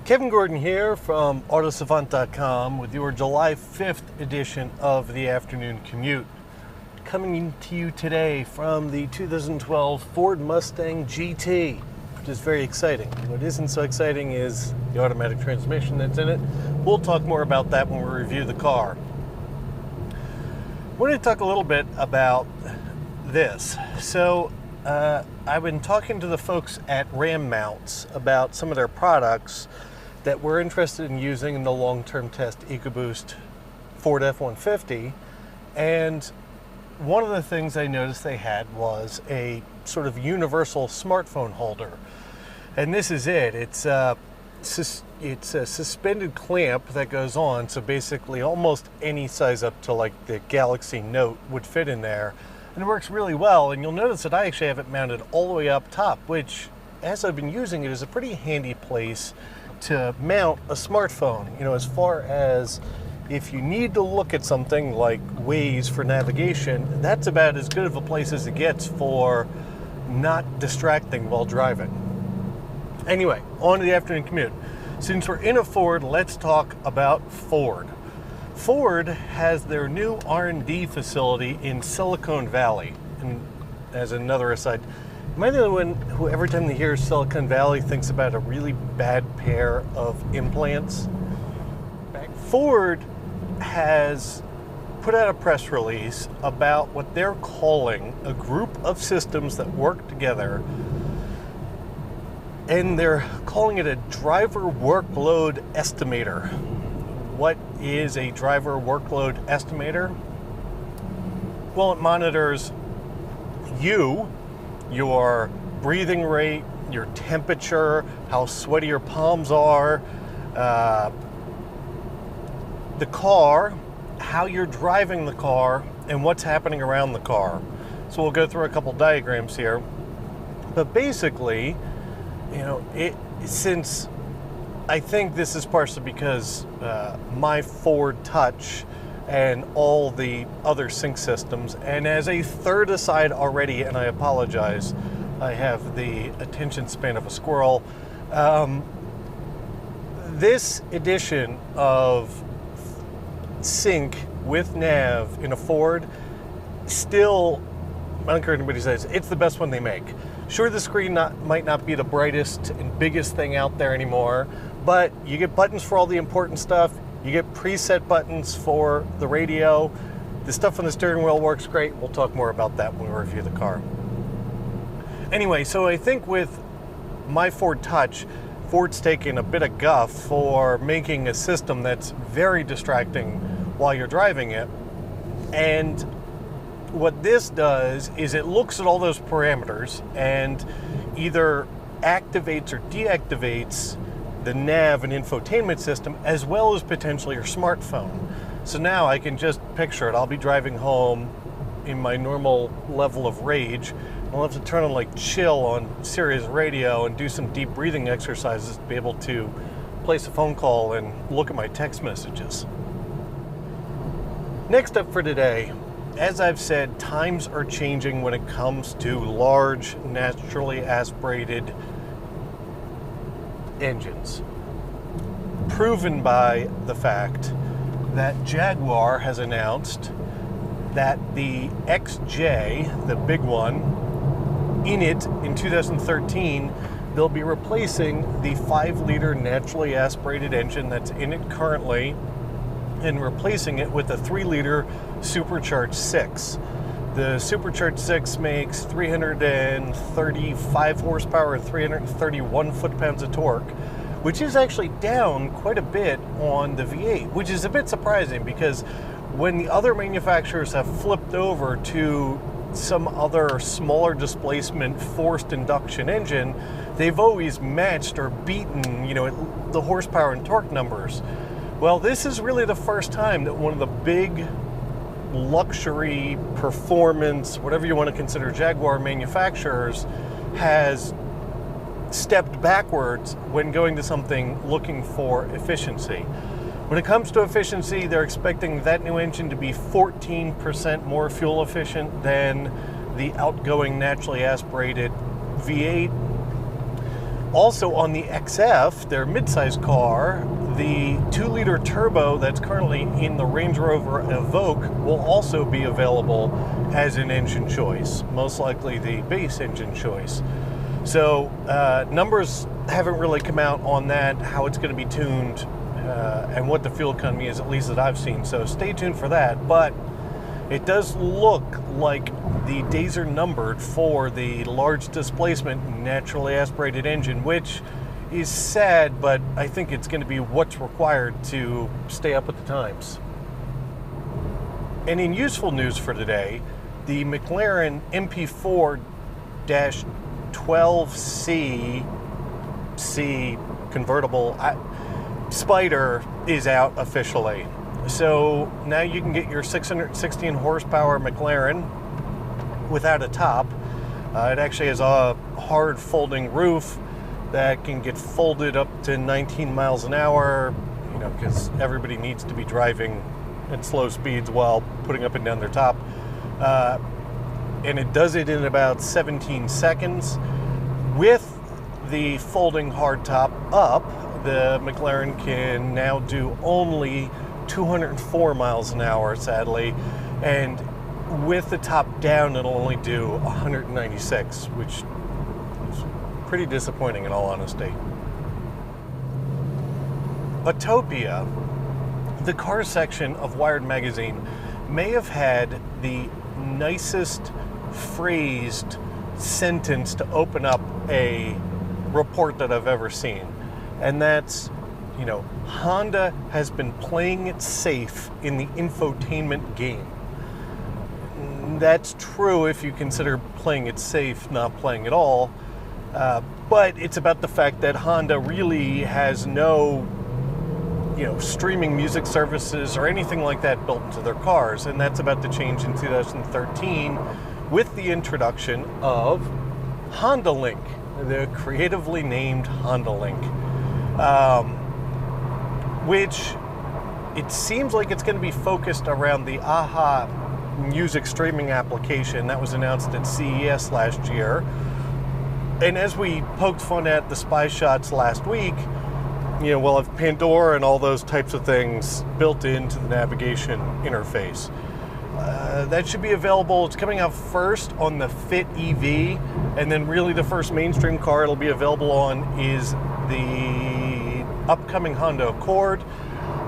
Kevin Gordon here from Autosavant.com with your July 5th edition of the Afternoon Commute. Coming to you today from the 2012 Ford Mustang GT, which is very exciting. What isn't so exciting is the automatic transmission that's in it. We'll talk more about that when we review the car. I want to talk a little bit about this. So, I've been talking to the folks at Ram Mounts about some of their products that we're interested in using in the long-term test EcoBoost Ford F-150, and one of the things I noticed they had was a sort of universal smartphone holder, and this is it. It's a suspended clamp that goes on, so basically almost any size up to like the Galaxy Note would fit in there, and it works really well. And you'll notice that I actually have it mounted all the way up top, which, as I've been using it, is a pretty handy place to mount a smartphone. You know, as far as if you need to look at something like Waze for navigation, that's about as good of a place as it gets for not distracting while driving. Anyway, on to the afternoon commute. Since we're in a Ford, let's talk about Ford. Ford has their new R&D facility in Silicon Valley. And as another aside, am I the only one who every time they hear Silicon Valley thinks about a really bad pair of implants? Ford has put out a press release about what they're calling a group of systems that work together, and they're calling it a driver workload estimator. What is a driver workload estimator? Well, it monitors you, your breathing rate, your temperature, how sweaty your palms are, the car, how you're driving the car, and what's happening around the car. So we'll go through a couple diagrams here. But basically, you know, since I think this is partially because my Ford Touch and all the other sync systems, and as a third aside already, and I apologize, I have the attention span of a squirrel. This edition of sync with nav in a Ford, still, I don't care what anybody says, it's the best one they make. Sure, the screen might not be the brightest and biggest thing out there anymore, but you get buttons for all the important stuff. You get preset buttons for the radio. The stuff on the steering wheel works great. We'll talk more about that when we review the car. Anyway, so I think with my Ford Touch, Ford's taken a bit of guff for making a system that's very distracting while you're driving it. And what this does is it looks at all those parameters and either activates or deactivates the nav and infotainment system, as well as potentially your smartphone. So now I can just picture it. I'll be driving home in my normal level of rage. I'll have to turn on like chill on Sirius radio and do some deep breathing exercises to be able to place a phone call and look at my text messages. Next up for today, as I've said, times are changing when it comes to large, naturally aspirated engines. Proven by the fact that Jaguar has announced that the XJ, the big one, in 2013, they'll be replacing the 5-liter naturally aspirated engine that's in it currently and replacing it with a 3-liter supercharged 6. The supercharged 6 makes 335 horsepower and 331 foot-pounds of torque, which is actually down quite a bit on the V8, which is a bit surprising because when the other manufacturers have flipped over to some other smaller displacement forced induction engine, they've always matched or beaten, you know, the horsepower and torque numbers. Well, this is really the first time that one of the big luxury performance, whatever you want to consider Jaguar manufacturers, has stepped backwards when going to something looking for efficiency. When it comes to efficiency, they're expecting that new engine to be 14% more fuel efficient than the outgoing naturally aspirated V8. Also on the XF, their midsize car, the 2-liter turbo that's currently in the Range Rover Evoque will also be available as an engine choice, most likely the base engine choice. So numbers haven't really come out on that, how it's going to be tuned, and what the fuel economy is, at least that I've seen. So stay tuned for that. But it does look like the days are numbered for the large displacement naturally aspirated engine, which is sad, but I think it's going to be what's required to stay up with the times. And in useful news for today, the McLaren MP4-12C convertible Spyder is out officially. So now you can get your 616 horsepower McLaren without a top. It actually has a hard folding roof that can get folded up to 19 miles an hour, you know, because everybody needs to be driving at slow speeds while putting up and down their top. And it does it in about 17 seconds. With the folding hardtop up, the McLaren can now do only 204 miles an hour, sadly, and with the top down, it'll only do 196, which is pretty disappointing in all honesty. Autopia, the car section of Wired magazine, may have had the nicest phrased sentence to open up a report that I've ever seen. And that's, you know, Honda has been playing it safe in the infotainment game. That's true if you consider playing it safe not playing at all. But it's about the fact that Honda really has no, you know, streaming music services or anything like that built into their cars. And that's about to change in 2013 with the introduction of HondaLink, the creatively named HondaLink, which it seems like it's going to be focused around the AHA music streaming application that was announced at CES last year. And as we poked fun at the spy shots last week, you know, we'll have Pandora and all those types of things built into the navigation interface. That should be available. It's coming out first on the Fit EV, and then really the first mainstream car it'll be available on is the upcoming Honda Accord.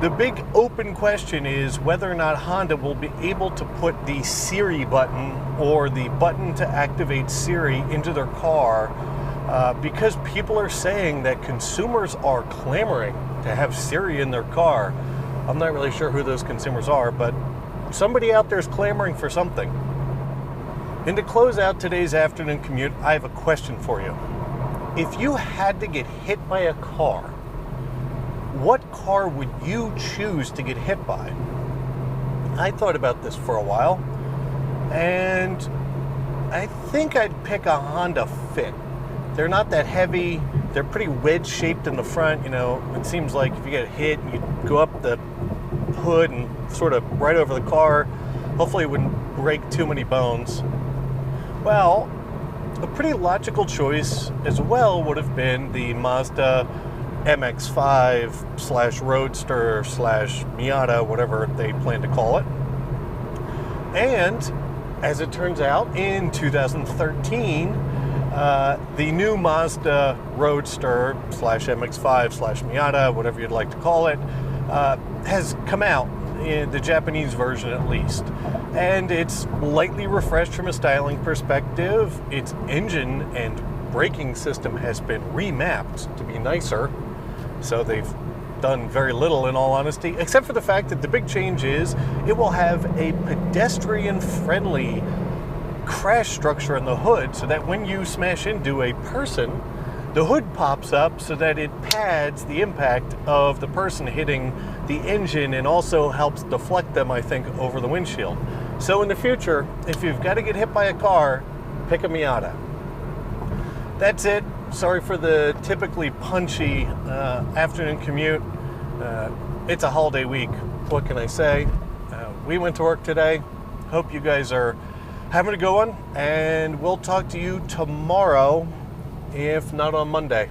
The big open question is whether or not Honda will be able to put the Siri button or the button to activate Siri into their car, because people are saying that consumers are clamoring to have Siri in their car. I'm not really sure who those consumers are, but somebody out there is clamoring for something. And to close out today's afternoon commute, I have a question for you. If you had to get hit by a car, what car would you choose to get hit by? I thought about this for a while, and I think I'd pick a Honda Fit. They're not that heavy. They're pretty wedge-shaped in the front. You know, it seems like if you get hit, you go up the hood and sort of right over the car. Hopefully it wouldn't break too many bones. Well, a pretty logical choice as well would have been the Mazda MX-5 / Roadster / Miata, whatever they plan to call it. And as it turns out, in 2013, the new Mazda Roadster / MX-5 / Miata, whatever you'd like to call it, has come out, in the Japanese version at least. And it's lightly refreshed from a styling perspective. Its engine and braking system has been remapped to be nicer. So they've done very little, in all honesty, except for the fact that the big change is it will have a pedestrian-friendly crash structure in the hood, so that when you smash into a person, the hood pops up so that it pads the impact of the person hitting the engine and also helps deflect them, I think, over the windshield. So in the future, if you've got to get hit by a car, pick a Miata. That's it. Sorry for the typically punchy afternoon commute. It's a holiday week. What can I say? We went to work today. Hope you guys are having a good one, and we'll talk to you tomorrow, if not on Monday.